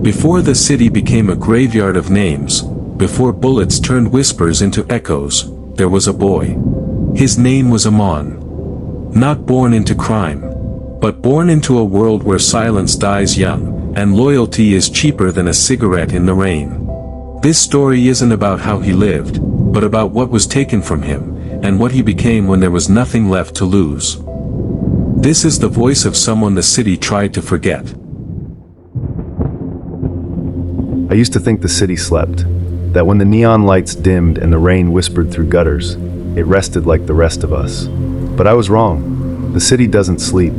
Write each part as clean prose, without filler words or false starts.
Before the city became a graveyard of names, before bullets turned whispers into echoes, there was a boy. His name was Amon. Not born into crime, but born into a world where silence dies young, and loyalty is cheaper than a cigarette in the rain. This story isn't about how he lived, but about what was taken from him, and what he became when there was nothing left to lose. This is the voice of someone the city tried to forget. I used to think the city slept, that when the neon lights dimmed and the rain whispered through gutters, it rested like the rest of us. But I was wrong. The city doesn't sleep.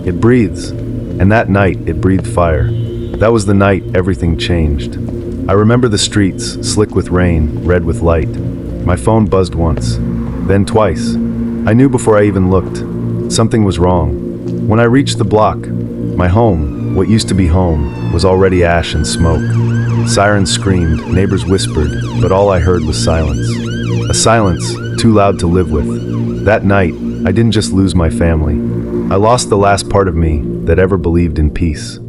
It breathes. And that night, it breathed fire. That was the night everything changed. I remember the streets, slick with rain, red with light. My phone buzzed once, then twice. I knew before I even looked. Something was wrong. When I reached the block, my home, what used to be home, was already ash and smoke. Sirens screamed, neighbors whispered, but all I heard was silence. A silence too loud to live with. That night, I didn't just lose my family. I lost the last part of me that ever believed in peace.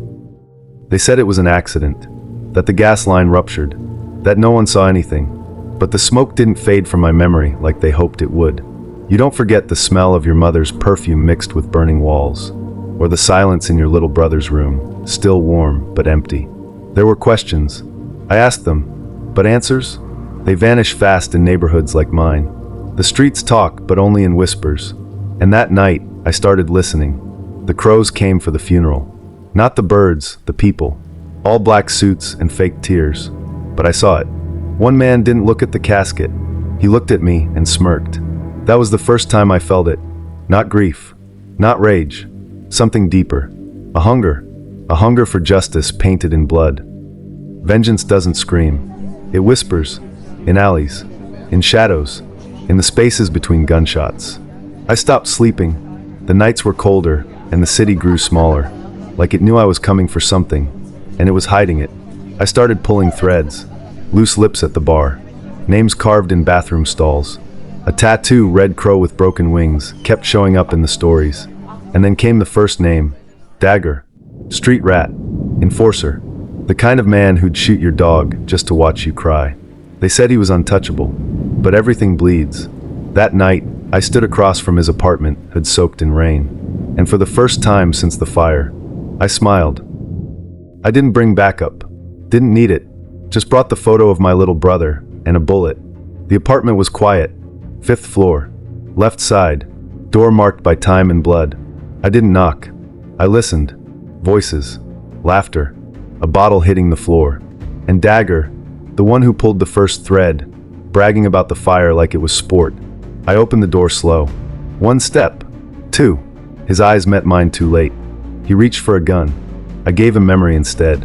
They said it was an accident, that the gas line ruptured, that no one saw anything, but the smoke didn't fade from my memory like they hoped it would. You don't forget the smell of your mother's perfume mixed with burning walls, or the silence in your little brother's room, still warm but empty. There were questions. I asked them, but answers? They vanish fast in neighborhoods like mine. The streets talk, but only in whispers. And that night, I started listening. The crows came for the funeral. Not the birds, the people. All black suits and fake tears. But I saw it. One man didn't look at the casket. He looked at me and smirked. That was the first time I felt it. Not grief. Not rage. Something deeper. A hunger. A hunger for justice painted in blood. Vengeance doesn't scream. It whispers. In alleys. In shadows. In the spaces between gunshots. I stopped sleeping. The nights were colder, and the city grew smaller. Like it knew I was coming for something, and it was hiding it. I started pulling threads. Loose lips at the bar. Names carved in bathroom stalls. A tattoo, red crow with broken wings, kept showing up in the stories. And then came the first name. Dagger. Street rat. Enforcer. The kind of man who'd shoot your dog just to watch you cry. They said he was untouchable. But everything bleeds. That night, I stood across from his apartment, hood soaked in rain. And for the first time since the fire, I smiled. I didn't bring backup. Didn't need it. Just brought the photo of my little brother and a bullet. The apartment was quiet. 5th floor. Left side. Door marked by time and blood. I didn't knock. I listened. Voices. Laughter. A bottle hitting the floor. And Dagger, the one who pulled the first thread, bragging about the fire like it was sport. I opened the door slow. 1 step. 2. His eyes met mine too late. He reached for a gun. I gave him memory instead.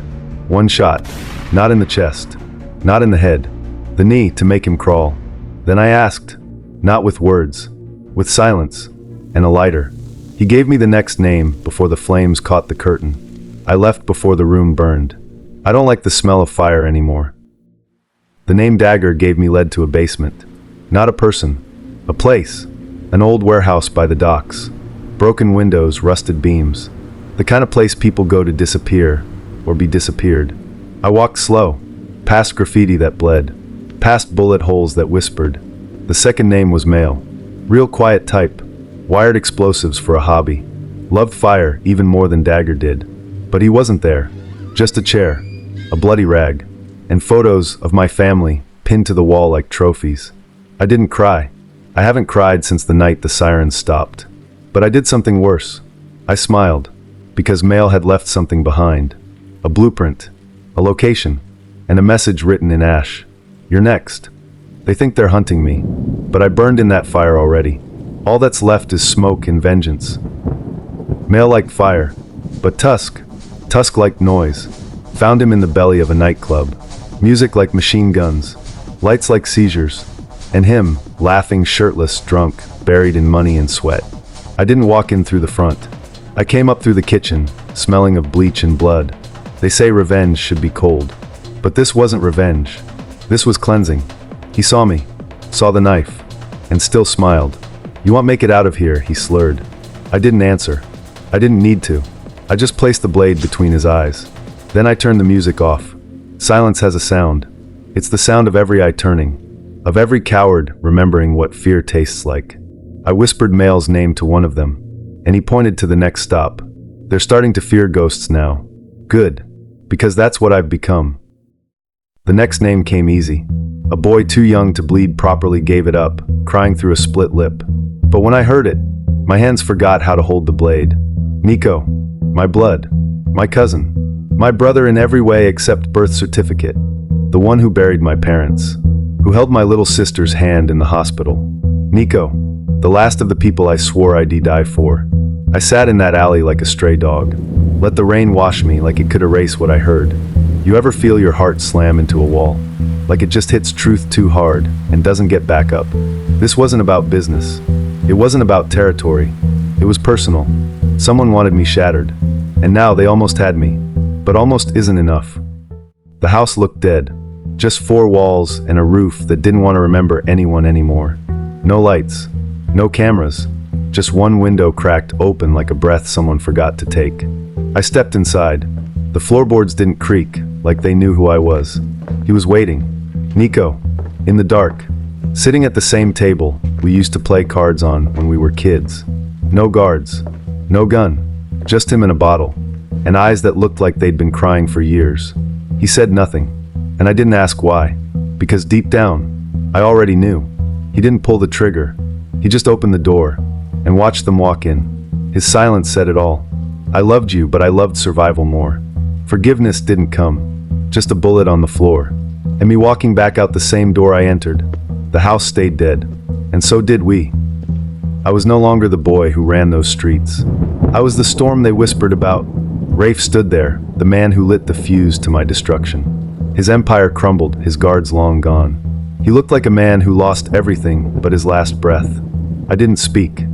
1 shot. Not in the chest. Not in the head. The knee to make him crawl. Then I asked. Not with words. With silence. And a lighter. He gave me the next name before the flames caught the curtain. I left before the room burned. I don't like the smell of fire anymore. The name Dagger gave me led to a basement. Not a person. A place. An old warehouse by the docks. Broken windows, rusted beams. The kind of place people go to disappear, or be disappeared. I walked slow, past graffiti that bled, past bullet holes that whispered. The second name was male. Real quiet type. Wired explosives for a hobby. Loved fire even more than Dagger did. But he wasn't there. Just a chair. A bloody rag. And photos of my family pinned to the wall like trophies. I didn't cry. I haven't cried since the night the sirens stopped. But I did something worse. I smiled, because Mail had left something behind. A blueprint, a location, and a message written in ash. You're next. They think they're hunting me, but I burned in that fire already. All that's left is smoke and vengeance. Mail like fire, but Tusk like noise. Found him in the belly of a nightclub. Music like machine guns, lights like seizures, and him, laughing, shirtless, drunk, buried in money and sweat. I didn't walk in through the front. I came up through the kitchen, smelling of bleach and blood. They say revenge should be cold. But this wasn't revenge. This was cleansing. He saw me, saw the knife, and still smiled. You won't make it out of here, he slurred. I didn't answer. I didn't need to. I just placed the blade between his eyes. Then I turned the music off. Silence has a sound. It's the sound of every eye turning, of every coward remembering what fear tastes like. I whispered Mail's name to one of them, and he pointed to the next stop. They're starting to fear ghosts now. Good, because that's what I've become. The next name came easy. A boy too young to bleed properly gave it up, crying through a split lip. But when I heard it, my hands forgot how to hold the blade. Nico, my blood, my cousin, my brother in every way except birth certificate, the one who buried my parents, who held my little sister's hand in the hospital. Nico, the last of the people I swore I'd die for. I sat in that alley like a stray dog. Let the rain wash me like it could erase what I heard. You ever feel your heart slam into a wall? Like it just hits truth too hard and doesn't get back up. This wasn't about business. It wasn't about territory. It was personal. Someone wanted me shattered. And now they almost had me. But almost isn't enough. The house looked dead. Just four walls and a roof that didn't want to remember anyone anymore. No lights. No cameras. Just one window cracked open like a breath someone forgot to take. I stepped inside. The floorboards didn't creak, like they knew who I was. He was waiting. Nico, in the dark, sitting at the same table we used to play cards on when we were kids. No guards, no gun, just him and a bottle, and eyes that looked like they'd been crying for years. He said nothing, and I didn't ask why, because deep down, I already knew. He didn't pull the trigger. He just opened the door and watched them walk in. His silence said it all. I loved you, but I loved survival more. Forgiveness didn't come, just a bullet on the floor, and me walking back out the same door I entered. The house stayed dead, and so did we. I was no longer the boy who ran those streets. I was the storm they whispered about. Rafe stood there, the man who lit the fuse to my destruction. His empire crumbled, his guards long gone. He looked like a man who lost everything but his last breath. I didn't speak.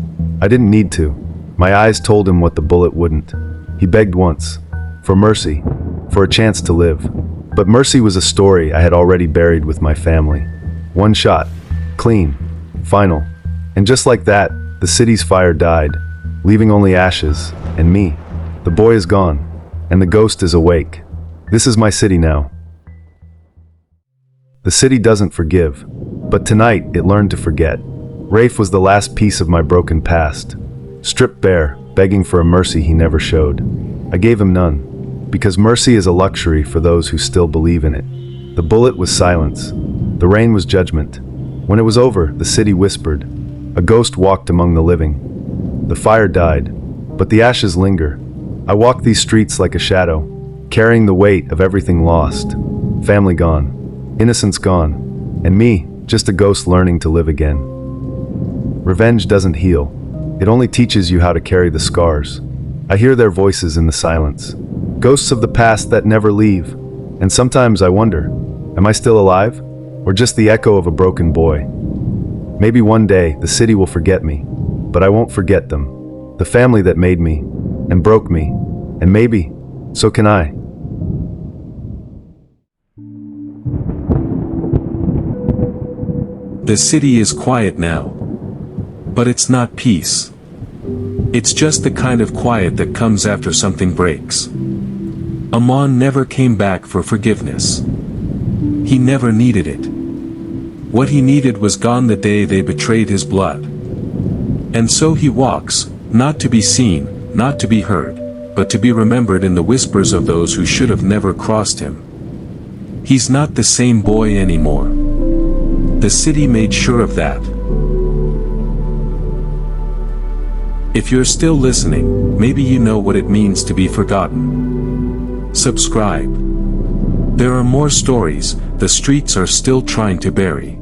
I didn't need to. My eyes told him what the bullet wouldn't. He begged once. For mercy, for a chance to live. But mercy was a story I had already buried with my family. One shot, clean, final. And just like that, the city's fire died, leaving only ashes, and me. The boy is gone, and the ghost is awake. This is my city now. The city doesn't forgive, but tonight it learned to forget. Rafe was the last piece of my broken past, stripped bare, begging for a mercy he never showed. I gave him none. Because mercy is a luxury for those who still believe in it. The bullet was silence. The rain was judgment. When it was over, the city whispered. A ghost walked among the living. The fire died, but the ashes linger. I walk these streets like a shadow, carrying the weight of everything lost. Family gone, innocence gone, and me, just a ghost learning to live again. Revenge doesn't heal. It only teaches you how to carry the scars. I hear their voices in the silence. Ghosts of the past that never leave. And sometimes I wonder, am I still alive? Or just the echo of a broken boy? Maybe one day the city will forget me, but I won't forget them. The family that made me, and broke me, and maybe, so can I. The city is quiet now. But it's not peace. It's just the kind of quiet that comes after something breaks. Amon never came back for forgiveness. He never needed it. What he needed was gone the day they betrayed his blood. And so he walks, not to be seen, not to be heard, but to be remembered in the whispers of those who should have never crossed him. He's not the same boy anymore. The city made sure of that. If you're still listening, maybe you know what it means to be forgotten. Subscribe. There are more stories the streets are still trying to bury.